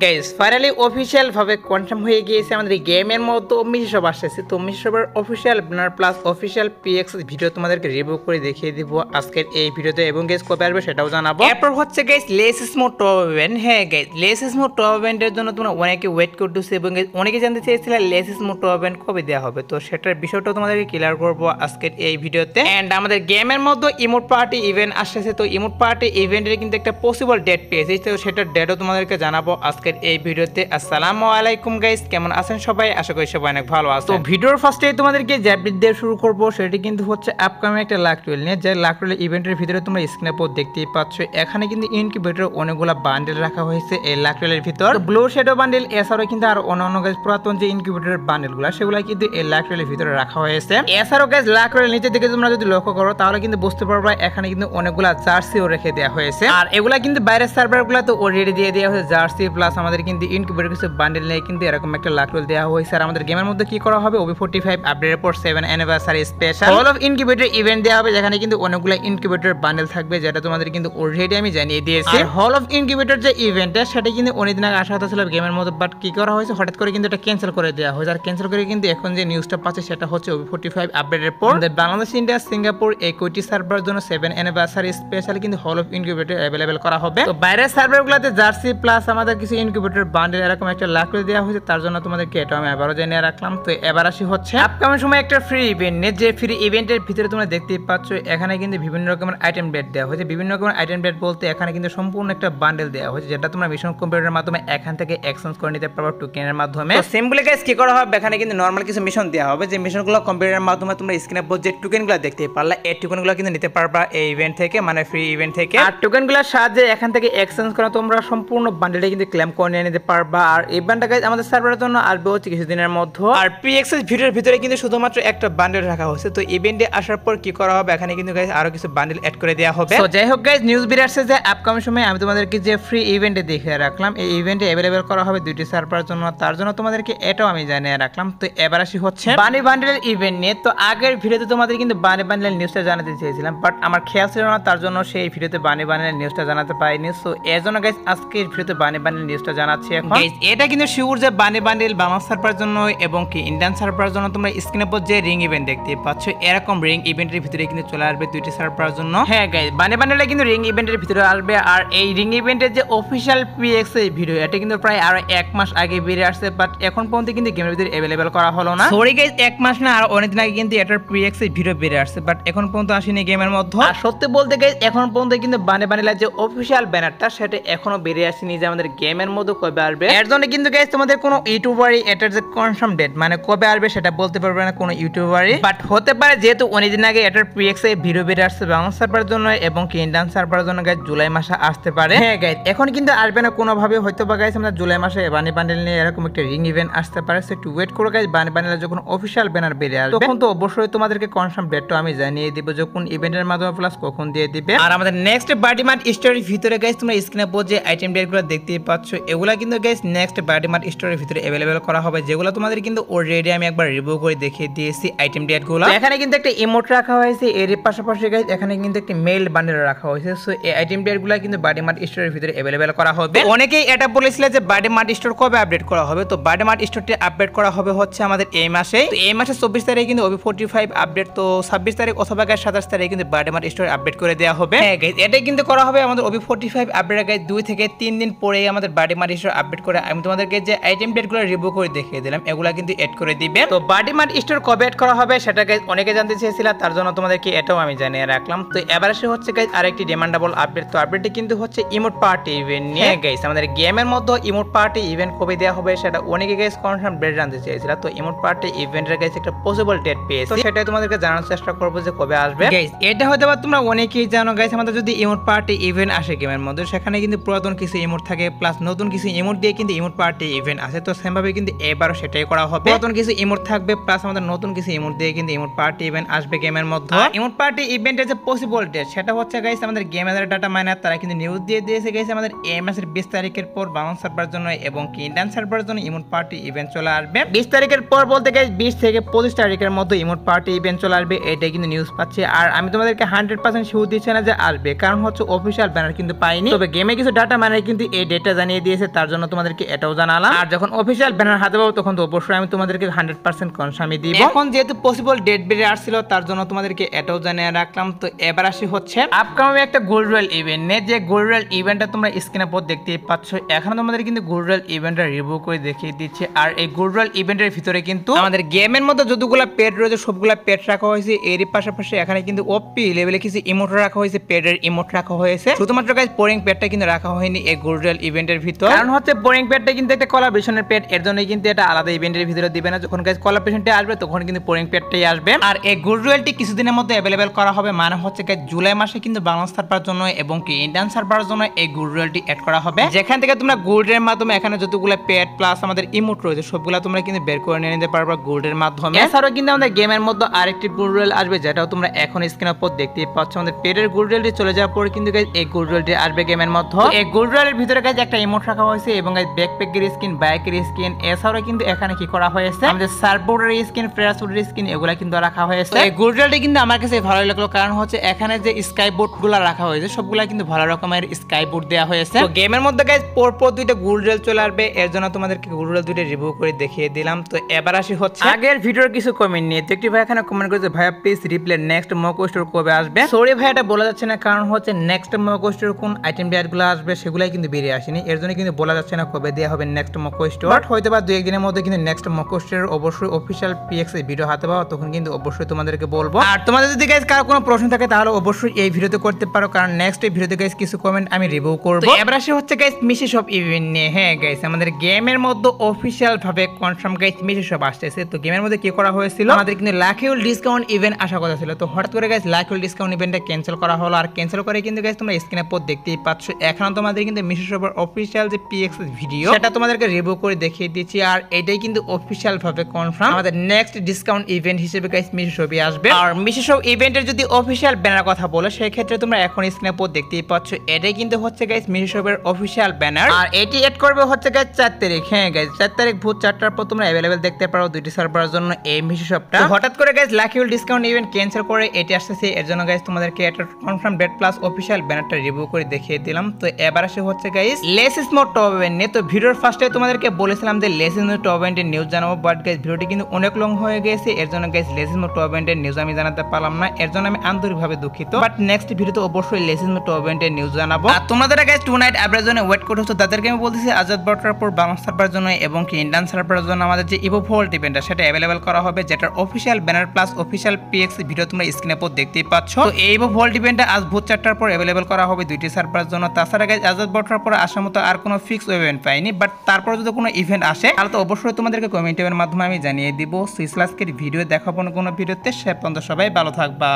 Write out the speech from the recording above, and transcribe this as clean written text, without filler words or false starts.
Guys finally official ভাবে confirm হয়ে গিয়েছে আমাদের গেমের মধ্যে মিশব আসছে। তো মিশবের official banner plus official PX video তোমাদেরকে রিভিউ করে দেখিয়ে দিব আজকের এই ভিডিওতে, এবং গাইস কবে আসবে সেটাও জানাবো। এরপর হচ্ছে guys laces mode top event. হ্যাঁ গাইস, লেসেস মোড টপ ইভেন্টের জন্য তোমরা অনেকে ওয়েট করতেছো এবং অনেকে জানতে চাইছিলে লেসেস মোড টপ ইভেন্ট কবে দেওয়া হবে। তো সেটার বিষয়টা তোমাদেরকে ক্লিয়ার করবো আজকের এই ভিডিওতে। এন্ড আমাদের গেমের মধ্যে ইমোট পার্টি ইভেন্ট আসছে। তো ইমোট পার্টি ইভেন্টের কিন্তু একটা পসিবল ডেট পেয়েছি, তো সেটার ডেটও তোমাদেরকে জানাবো আজকের এই ভিডিওতে। আসসালামু আলাইকুম গাইস, কেমন আছেন সবাই? আশা করি সবাই অনেক ভালো আছে। তো ভিডিওর ফার্স্টে তোমাদেরকে যে আপডেট দিয়ে শুরু করবো সেটি কিন্তু হচ্ছে আপকামিং একটা লাক টুয়েল নিয়ে, যে লাক টুয়েল ইভেন্টের ভিতরে তোমরা স্ক্রিনে পর দেখতেই পাচ্ছ। এখানে কিন্তু ইনকিউবেটর অনেকগুলো বান্ডেল রাখা হয়েছে এই লাক টুয়েলের ভিতর। ব্লু শ্যাডো বান্ডেল এছাড়াও কিন্তু আর অন্যান্য গাইস পুরাতন যে ইনকিউবেটর বান্ডেলগুলো সেগুলো কিন্তু এই লাক টুয়েলের ভিতরে রাখা হয়েছে। এছাড়াও গাইস লাক টুয়েলের নিচের দিকে তোমরা যদি লক্ষ্য করো তাহলে কিন্তু বুঝতে পারবা এখানে কিন্তু অনেকগুলা জার্সিও রেখে দেওয়া হয়েছে। আর এগুলা কিন্তু বাইরের সার্ভারগুলো তো অলরেডি দিয়ে দেওয়া হয়েছে জার্সি প্লাস আমাদের কিন্তু ইনকিউবেটর কিছু বান্ডেল নিয়ে কিন্তু এরকম একটা লাক টুয়েল দেওয়া হয়েছে। আর আমাদের গেমের মধ্যে কি করা হবে, OB45 আপডেটের পর 7 anniversary special hall of incubator event দেওয়া হবে, যেখানে কিন্তু অনেকগুলো ইনকিউবেটর বান্ডেল থাকবে, যেটা তোমাদের কিন্তু অলরেডি আমি জানিয়ে দিয়েছি। আর হল অফ ইনকিউবেটর যে ইভেন্টটা সেটা কিন্তু অনেকদিন আগে আসা কথা ছিল গেমের মধ্যে, বাট কি করা হয়েছে হঠাৎ করে কিন্তু এটা ক্যান্সেল করে দেওয়া হয়েছে। আর ক্যান্সেল করে কিন্তু এখন যে নিউজটা পাচ্ছে সেটা হচ্ছে OB45 আপডেটের পর বাংলাদেশ, ইন্ডিয়া, সিঙ্গাপুর এই কয়টি সার্ভারের জন্য 7 অ্যানিভার্সারি স্পেশাল কিন্তু হল অফ ইনকিউবেটর অ্যাভেলেবেল করা হবে। তো বাইরের সার্ভারগুলোতে জার্সি প্লাস আমাদের কিছু ইনকিউবেটর বান্ডেল এরকম একটা লাক টুয়েল দেওয়া হয়েছে, তার জন্য তোমাদেরকে এটা আমি আবারও জানিয়ে রাখলাম। তো এবার আসি হচ্ছে আপকামিং সময় একটা ফ্রি ইভেন্ট নিয়ে, যে ফ্রি ইভেন্টের ভিতরে তোমরা দেখতেই পাচ্ছ এখানে কিন্তু বিভিন্ন রকমের আইটেম ব্লেড দেওয়া হয়েছে। বিভিন্ন রকমের আইটেম ব্লেড বলতে এখানে কিন্তু সম্পূর্ণ একটা বান্ডেল দেওয়া হয়েছে, যেটা তোমরা মিশন কম্পিউটারের মাধ্যমে এখান থেকে এক্সচেঞ্জ করে নিতে পারবে টোকেনের মাধ্যমে। তো সিম্পলি গাইস কি করা হবে, এখানে কিন্তু নরমাল কিছু মিশন দেওয়া হবে, যে মিশনগুলো কম্পিউটারের মাধ্যমে তোমরা স্ক্রিনে পর যে টোকেনগুলো দেখতে পারলা এই টোকেনগুলো কিন্তু নিতে পারবা এই ইভেন্ট থেকে, মানে ফ্রি ইভেন্ট থেকে। আর টোকেনগুলোর সাহায্যে এখান থেকে এক্সচেঞ্জ করে তোমরা সম্পূর্ণ বান্ডেলটা কিন্তু ক্লেম করে নিয়ে নিতে পারবা। আর এই বান্ডেলটা গাইস আমাদের সার্ভারের জন্য আসবে হচ্ছে কিছুদিনের মধ্যে। আর পিএক্সএস ভিডিওর ভিতরে কিন্তু শুধুমাত্র একটা বান্ডেল রাখা হয়েছে। তো ইভেন্টে আসার পর কি করা হবে, এখানে কিন্তু গাইস আরো কিছু বান্ডেল অ্যাড করে দেওয়া হবে। তো যাই হোক গাইস, নিউজ বের আসছে যে আপকামিং সময় আমি তোমাদেরকে যে ফ্রি ইভেন্টে দেখিয়ে রাখলাম, এই ইভেন্টে অ্যাভেলেবেল করা হবে দুইটি সার্ভারের জন্য, তার জন্য তোমাদেরকে এটাও আমি জানিয়ে রাখলাম। তো এবার আসি হচ্ছে বানি বান্ডেলের ইভেন্ট নিয়ে। তো আগের ভিডিওতে তোমাদের কিন্তু বানি বান্ডেলের নিউজটা জানাতে চেয়েছিলাম, বাট আমার খেয়াল ছিল না, তার জন্য সেই ভিডিওতে বানি বান্ডেলের নিউজটা জানাতে পারিনি। সো এর জন্য গাইস আজকের ভিডিওতে বানি বান্ডেলের নিউজটা জানাচ্ছি। এখন গাইস এটা কিন্তু শিওর যে বানি বান্ডেল বাংলা সার্ভারের জন্য এবং কি ইন্ডিয়ান সার্ভারের জন্য তোমরা স্ক্রিনে পর যে রিং ইভেন্ট দেখতে পাচ্ছ এরকম রিং ইভেন্টের ভিতরে কিন্তু চলে আসবে দুইটি সার্ভারের জন্য। হ্যাঁ গাইস, বানি বান্ডেলটা কিন্তু রিং ইভেন্টের ভিতরে আসবে। আর এই রিং ইভেন্টের যে অফিশিয়াল পিএক্স এই ভিডিও এটা কিন্তু প্রায় আরো 1 মাস আগে বেরিয়ে আসছে, বাট এখন পর্যন্ত কিন্তু গেমের ভিতরে অ্যাভেলেবেল করা হলো না। সরি গাইস, 1 মাস না আর অনেকদিন আগে কিন্তু এটার পিএক্স এই ভিডিও বেরিয়ে আসছে, বাট এখন পর্যন্ত আসেনি গেমের মধ্যে। আর সত্যি বলতে গাইস এখন পর্যন্ত কিন্তু বানি বান্ডেলের যে অফিশিয়াল ব্যানারটা সেটা এখনো বেরিয়ে আসেনি যে আমাদের গেমের মধ্যে কবে আসবে। এর জন্য কিন্তু গাইস তোমাদের কোনো ইউটিউবারই এটার যে কনফার্ম ডেট মানে কবে আসবে সেটা বলতে পারবে না কোনো ইউটিউবারই, বাট হতে পারে যেহেতু অনেকদিন আগে এটার পিএক্স এই ভিডিও বেরিয়ে আসছে বাংলা সার্ভারের জন্য এবং কি ইন্ডিয়ান সার্ভারের জন্য গাইস জুলাই মাসে আসতে পারে। হ্যাঁ গাইস, এখন কিন্তু আসবে না কোনোভাবে, হয়তো বা গাইস আমরা জুলাই মাসে বানি বান্ডেল নিয়ে এরকম একটা রিং ইভেন্ট আসতে পারে। সো একটু ওয়েট করো গাইস, বানি বান্ডেলের যখন অফিশিয়াল ব্যানার বেরিয়ে আসবে তখন তো অবশ্যই তোমাদেরকে কনফার্ম ডেটটা আমি জানিয়ে দিব যে কোন ইভেন্টের মাধ্যমে প্লাস কখন দিয়ে দিবে। আর আমাদের নেক্সট বাডিমার্ট স্টোরির ভিতরে গাইস তোমরা স্ক্রিনে পর যে আইটেম ডেটগুলো দেখতেই পাচ্ছ এগুলা কিন্তু গাইস নেক্সট বাডিমার্ট স্টোরির ভিতরে অ্যাভেলেবেল করা হবে, যেগুলো তোমাদের কিন্তু অলরেডি আমি একবার রিভিউ করে দেখিয়ে দিয়েছি আইটেম ডেটগুলো। এখানে কিন্তু একটা ইমোট রাখা হয়েছে, এর পাশাপাশি গাইস এখানে কিন্তু একটা মেইল বান্ডেল রাখা হয়েছে। সো এই আইটেম ডেটগুলো কিন্তু বাডিমার্ট স্টোরের ভিতরে অ্যাভেলেবেল করা হবে। অনেকেই এটা বলেছিল যে বাডিমার্ট স্টোর কবে আপডেট করা হবে, তো বাডিমার্ট স্টোরটি আপডেট করা হবে হচ্ছে আমাদের এই মাসে। তো এই মাসে 24 তারিখে কিন্তু OB45 আপডেট, তো 26 তারিখ অথবা গাইস 27 তারিখে কিন্তু বাডিমার্ট স্টোর আপডেট করে দেওয়া হবে। হ্যাঁ গাইস, এটাই কিন্তু করা হবে আমাদের OB45 আপডেট গাইস 2 থেকে 3 দিন পরেই আমাদের বাডিমার্ট স্টোর আপডেট করে আমি তোমাদেরকে যে আইটেম ডেটগুলো রিভিউ করে দেখিয়ে দিলাম এগুলা কিন্তু এড করে দিবে। তো বাডিমার্ট স্টোর কবে এড করা হবে সেটা গাইস অনেকে জানতে চেয়েছিল, তার জন্য তোমাদেরকে এটাও আমি জানিয়ে রাখলাম। তো এবার আসে হচ্ছে গাইস আরেকটি ডিমান্ডেবল আপডেট। তো আপডেটটি কিন্তু হচ্ছে ইমোট পার্টি ইভেন্ট নিয়ে। গাইস আমাদের গেমের মধ্যে ইমোট পার্টি ইভেন্ট কবে দেওয়া হবে সেটা অনেকে গাইস কনফার্ম ডেট জানতে চেয়েছিল। তো ইমোট পার্টি ইভেন্টের গাইস একটা পসিবল ডেট পেয়েছি, তো সেটাই তোমাদেরকে জানার চেষ্টা করব যে কবে আসবে। গাইস এটা হয়তো বা তোমরা অনেকেই জানো গাইস, আমাদের যদি ইমোট পার্টি ইভেন্ট আসে গেমের মধ্যে সেখানে কিন্তু পুরাতন কিছু ইমোট থাকে প্লাস নতুন কিছু ইমোট দিয়ে কিন্তু ইমোট পার্টি ইভেন্ট আসে। তো সেম ভাবে কিন্তু এবারও সেটাই করা হবে, পুরাতন কিছু ইমোট থাকবে প্লাস আমাদের নতুন কিছু ইমোট দিয়ে কিন্তু ইমোট পার্টি ইভেন্ট আসবে গেমের মধ্যে। ইমোট পার্টি ইভেন্টের যে পসিবল ডেট সেটা হচ্ছে গাইস আমাদের গেমের ডাটা মাইনার তারা কিন্তু নিউজ দিয়ে দিয়েছে গাইস আমাদের এই মাসের 20 তারিখের পর বাংলা সার্ভারের জন্য এবং কি ইন্ডিয়ান সার্ভারের জন্য ইমোট পার্টি ইভেন্ট চলে আসবে। 20 তারিখের পর বলতে গাইস 20 থেকে 25 তারিখের মধ্যে ইমোট পার্টি ইভেন্ট চলে আসবে, এটাই কিন্তু নিউজ পাচ্ছি। আর আমি তোমাদেরকে 100% শিওর দিচ্ছি না যে আসবে, কারণ হচ্ছে অফিশিয়াল ব্যানার কিন্তু পাইনি, তবে গেমে কিছু ডাটা মাইনার কিন্তু এই ডেটটা জানিয়ে দিয়েছে, তার জন্য তোমাদেরকে এটাও জানালাম। আর যখন অফিসিয়াল ব্যানার হাতে পাবো তখন তো অবশ্যই আমি তোমাদেরকে 100% কনফার্মই দিব। এখন যেহেতু পসিবল ডেট বেরিয়ে আসছিল তার জন্য তোমাদেরকে এটাও জানিয়ে রাখলাম। তো এবার আসি হচ্ছে আপকামিং একটা গোল্ড রয়্যাল ইভেন্ট নিয়ে, যে গোল্ড রয়্যাল ইভেন্টটা তোমরা স্ক্রিনের উপর দেখতেই পাচ্ছ। এখানে তোমাদের কিন্তু গোল্ড রয়্যাল ইভেন্টটা রিভিউ করে দেখিয়ে দিচ্ছে। আর এই গোল্ড রয়্যাল ইভেন্টের ভিতরে কিন্তু আমাদের গেমের মধ্যে যতগুলো পেট রয়েছে সবগুলা পেট রাখা হয়েছে। এরই পাশাপাশি এখানে কিন্তু ওপি লেভেলে কিছু ইমোট রাখা হয়েছে, পেটের ইমোট রাখা হয়েছে। শুধুমাত্র গাইস পোরিং পেটটা কিন্তু রাখা হয়নি এই গোল্ড রয়্যাল ইভেন্টের ভিতর, কারণ হচ্ছে পোরিং পেটটা কিন্তু একটা কোলাবরেশনের পেট, এর জন্য কিন্তু এটা আলাদা ইভেন্টের ভিতরে দিবে না। যখন গাইস কোলাবরেশনটা আসবে তখন কিন্তু পোরিং পেটটাই আসবে। আর এই গোল্ড রয়্যালটি কিছুদিনের মধ্যে অ্যাভেলেবেল করা হবে, মানে হচ্ছে গাইস জুলাই মাসে কিন্তু বাংলাদেশ সার্ভারের জন্য এবং কি ইন্ডিয়ান সার্ভারের জন্য এই গোল্ড রয়্যালটি অ্যাড করা হবে, যেখান থেকে তোমরা গোল্ডের মাধ্যমে এখানে যতগুলো পেট প্লাস আমাদের ইমোট রয়েছে সবগুলা তোমরা কিন্তু বের করে নিয়ে নিতে পারবে গোল্ডের মাধ্যমে। এছাড়াও কিন্তু আমাদের গেমের মধ্যে আরেকটি গোল্ড রয়্যাল আসবে, যেটাও তোমরা এখন স্ক্রিনের উপর দেখতেই পাচ্ছ। আমাদের পেটের গোল্ড রয়্যালটি চলে যাওয়ার পরে কিন্তু গাইস এই গোল্ড রয়্যালটি আসবে গেমের মধ্যে। এই গোল্ড রয়্যালের ভিতরে গাইস একটা ইমোট রাখা হয়েছে এবং গাইস ব্যাকপ্যাকের স্কিন, বাইকের স্কিন, এছাড়াও কিন্তু এখানে কি করা হয়েছে আমাদের সার্ফবোর্ডের স্কিন, প্যারাসুটের স্কিন এগুলা কিন্তু রাখা হয়েছে। এই গোল্ড রয়্যালটি কিন্তু আমার কাছে ভালো লাগলো, কারণ হচ্ছে এখানে যে স্কাই বোর্ড গুলা রাখা হয়েছে সবগুলা কিন্তু ভালো রকমের স্কাই বোর্ড দেওয়া হয়েছে। তো গেমের মধ্যে গাইস পরপর দুইটা গোল্ড রয়্যাল চলে আসবে, এর জন্য তোমাদেরকে গোল্ড রয়্যাল দুইটা রিভিউ করে দেখিয়ে দিলাম। তো এবার আসি হচ্ছে আগের ভিডিওর কিছু কমেন্ট নিয়ে। তো একটি ভাই এখানে কমেন্ট করেছে, ভাইয়া please reply next mock store কবে আসবে। সরি ভাই এটা বলা যাচ্ছে না, কারণ হচ্ছে নেক্সট মক স্টোর কোন আইটেম গুলো আসবে সেগুলাই কিন্তু বেরিয়ে আসেনি, এর জন্য কিন্তু বলা যাচ্ছে না কবে দেওয়া হবে নেক্সট মক স্টোর। বাট হয়তো বা 2-1 দিনের মধ্যে কিন্তু নেক্সট মক স্টোরের অবশ্যই অফিসিয়াল পিএক্স এর ভিডিও হাতে পাওয়া, তখন কিন্তু অবশ্যই তোমাদেরকে বলবো। আর তোমাদের যদি গাইস কারো কোনো প্রশ্ন থাকে তাহলে অবশ্যই এই ভিডিওতে করতে পারো, কারণ নেক্সট এই ভিডিওতে গাইস কিছু কমেন্ট আমি রিভিউ করব। এবার আসি হচ্ছে গাইস মিশি শপ ইভেন্ট নিয়ে। হ্যাঁ গাইস আমাদের গেমের মধ্যে অফিসিয়াল ভাবে কনফার্ম গাইস মিশি শপ আসতেছে। তো গেমের মধ্যে কি করা হয়েছিল, আমাদের কিন্তু লাকিউল ডিসকাউন্ট ইভেন্ট আসা কথা ছিল। তো হঠাৎ করে গাইস লাকিউল ডিসকাউন্ট ইভেন্টটা ক্যান্সেল করা হলো। আর ক্যান্সেল করে কিন্তু গাইস তোমরা স্ক্রিনের উপর দেখতেই পাচ্ছ। এখন তোমাদের কিন্তু মিশি শপের অফিসিয়াল যে পিএক্স ভিডিও সেটা তোমাদেরকে রিভিউ করে দেখিয়ে দিচ্ছি। আর এটাই কিন্তু অফিসিয়াল ভাবে কনফার্ম আমাদের নেক্সট ডিসকাউন্ট ইভেন্ট হিসেবে গাইস মিশি শপই আসবে। আর মিশি শপ ইভেন্টের যদি অফিসিয়াল ব্যানার কথা বলে সেই ক্ষেত্রে তোমরা এখন স্ক্রিনের উপর দেখতেই পাচ্ছ, এটাই কিন্তু হচ্ছে গাইস মিশি শপের অফিসিয়াল ব্যানার। আর এটি এড করবে হচ্ছে গাইস 4 তারিখ। হ্যাঁ গাইস 4 তারিখ ভোর 4টার পর তোমরা अवेलेबल দেখতে পারো দুইটি সার্ভারের জন্য এই মিশি শপটা। হঠাৎ করে guys lucky wheel discount event cancel করে এটি আসছে, এর জন্য গাইস তোমাদেরকে এটা কনফার্ম ডেট প্লাস অফিসিয়াল ব্যানারটা রিভিউ করে দেখিয়ে দিলাম। তো এবার আসে হচ্ছে গাইস লেস স্মোর টপ ইভেন্ট নিয়ে। তো ভিডিওর ফার্স্টে তোমাদেরকে বলেছিলাম যে লেস স্মোর টপ ইভেন্টের নিউজ জানাবো, বাট গাইস ভিডিওটি কিন্তু অনেক লং হয়ে গেছে, এর জন্য গাইস লেস স্মোর টপ ইভেন্টের নিউজ আমি জানাতে পারলাম না, এর জন্য আমি আন্তরিকভাবে দুঃখিত। বাট নেক্সট ভিডিওতে অবশ্যই লেস স্মোর টপ ইভেন্টের নিউজ জানাবো। আর তোমাদের গাইস টু নাইট অ্যাভারেজ জন্য ওয়েট করছো, তাদেরকে আমি বলতেছি আজাদ বর্ডার পর বাংলাদেশ সার্ভারের জন্য এবং কি ইন্ডিয়ান সার্ভারের জন্য আমাদের যে ইভো ভোল্ট ইভেন্টটা সেটা अवेलेबल করা হবে, যেটার official banner plus official PX video তোমরা স্ক্রিনের উপর দেখতেই পাচ্ছ। তো এই ইভো ভোল্ট ইভেন্টটা আজ ভোর 4টার পর अवेलेबल করা হবে দুইটি সার্ভারের জন্য। তাছাড়া গাইস আজাদ বর্ডার পর আসার মতো আর কোনো ফিক্স ইভেন্ট পাইনি, বাট তারপর যদি কোনো ইভেন্ট আসে তাহলে তো অবশ্যই তোমাদেরকে কমেন্টের মাধ্যমে আমি জানিয়ে দিব। সুইসলাসকের ভিডিও দেখাবো না কোনো ভিডিওতে, সে পর্যন্ত সবাই ভালো থাকবা।